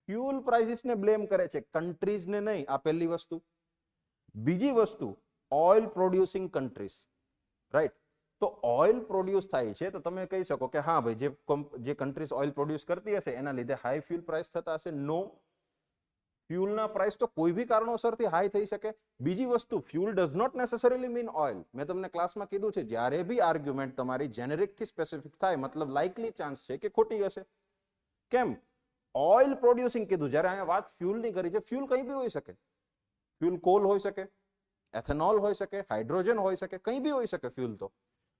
Fuel પ્રાઇસીસને blame કરે છે, કન્ટ્રીઝને નહીં. આ પહેલી વસ્તુ. બીજી વસ્તુ, ઓઇલ પ્રોડ્યુસિંગ કન્ટ્રીઝ, રાઈટ. તો ઓઇલ પ્રોડ્યુસ થાય છે તો તમે કહી શકો કે હા ભાઈ જે કન્ટ્રીઝ ઓઇલ પ્રોડ્યુસ કરતી હશે એના લીધે હાઈ ફ્યુઅલ પ્રાઇસ થતા હશે. નો, ફ્યુઅલના પ્રાઇસ તો કોઈ બી કારણોસરથી હાઈ થઈ શકે. બીજી વસ્તુ, fuel does not necessarily mean oil. મેં તમને ક્લાસમાં કીધું છે, જ્યારે બી આર્ગ્યુમેન્ટ તમારી જેનેરિક થી સ્પેસિફિક થાય મતલબ લાઇકલી ચાન્સ છે કે ખોટી હશે. કેમ? ઓઇલ પ્રોડ્યુસિંગ કીધું, જ્યારે અહીંયા વાત ફ્યુઅલની કરી છે. ફ્યુઅલ કંઈ બી હોઈ શકે. ફ્યુઅલ કોલ હોઈ શકે, એથેનોલ હોઈ શકે, હાઇડ્રોજન હોઈ શકે, કંઈ બી હોઈ શકે ફ્યુઅલ. તો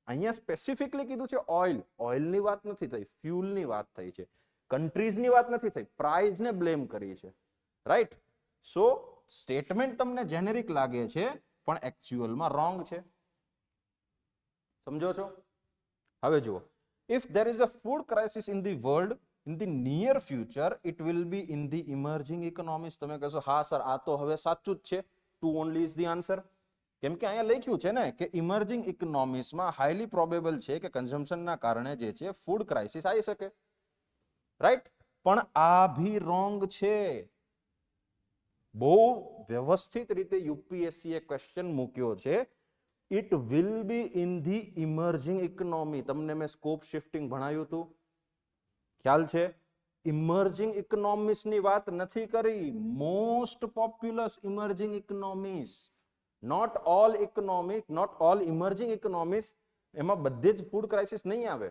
અહીંયા સ્પેસિફિકલી કીધું છે ઓઇલ. ઓઇલની વાત નથી થઈ, ફ્યુઅલની વાત થઈ છે. કન્ટ્રીઝની વાત નથી થઈ, પ્રાઇઝને બ્લેમ કરી છે, રાઈટ. સો સ્ટેટમેન્ટ તમને જેનેરિક લાગે છે પણ એકચ્યુઅલમાં રોંગ છે. સમજો છો? હવે જુઓ, if there is a food crisis in the world in the near future it will be in the emerging economies. તમે કહેશો હા સર આ તો હવે સાચું જ છે. Two only is the answer. કેમ કે અહીંયા લખ્યું છે ને કે ઇમર્જિંગ ઇકોનોમીઝમાં હાઈલી પ્રોબેબલ છે કે કન્ઝમ્પશનના કારણે જે છે ફૂડ ક્રાઇસિસ આવી શકે, રાઈટ. પણ આ ભી રોંગ છે. બહુ વ્યવસ્થિત રીતે યુપીએસસીએ ક્વેશ્ચન મૂક્યો છે. It will be in the emerging economy. તમને મેં સ્કોપ શિફ્ટિંગ ભણાવ્યું હતું, ખ્યાલ છે? ઇમર્જિંગ ઇકોનોમીઝની વાત નથી કરી, most populous emerging economies. Not all economic, not all emerging economies. એમાં બધે જ ફૂડ ક્રાઇસિસ નહીં આવે.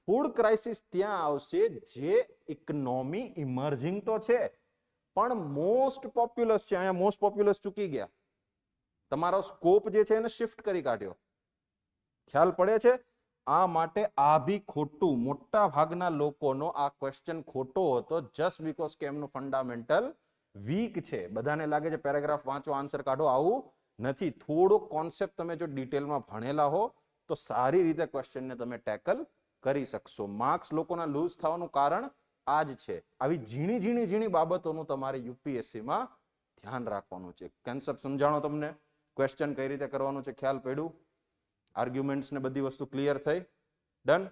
ફૂડ ક્રાઇસિસ ત્યાં આવશે જે ઇકોનોમી ઇમર્જિંગ તો છે પણ મોસ્ટ પોપ્યુલસ છે. અહીંયા મોસ્ટ પોપ્યુલસ ચૂકી ગયા. તમારો સ્કોપ જે છે એને શિફ્ટ કરી કાઢ્યો. ખ્યાલ પડે છે? આ માટે આ ભી ખોટું. મોટા ભાગના લોકોનો આ ક્વેશ્ચન ખોટો હતો જસ્ટ બીકોઝ કે એમનું ફંડામેન્ટલ વીક છે. બધાને લાગે છે પેરેગ્રાફ વાંચો આન્સર કાઢો, આવું નથી. થોડો કોન્સેપ્ટ તમે જો ડિટેલમાં ભણેલા હો તો સારી રીતે ક્વેશ્ચનને તમે ટેકલ કરી શકશો. માર્ક્સ લોકોના લૂઝ થવાનું કારણ આ જ છે. આવી ઝીણી ઝીણી બાબતોનું તમારે યુપીએસસીમાં ધ્યાન રાખવાનું છે. કોન્સેપ્ટ સમજાણો તમને? ક્વેશ્ચન કઈ રીતે કરવાનું છે ખ્યાલ પડ્યું? આર્ગ્યુમેન્ટ્સ ને બધી વસ્તુ ક્લિયર થઈ? ડન?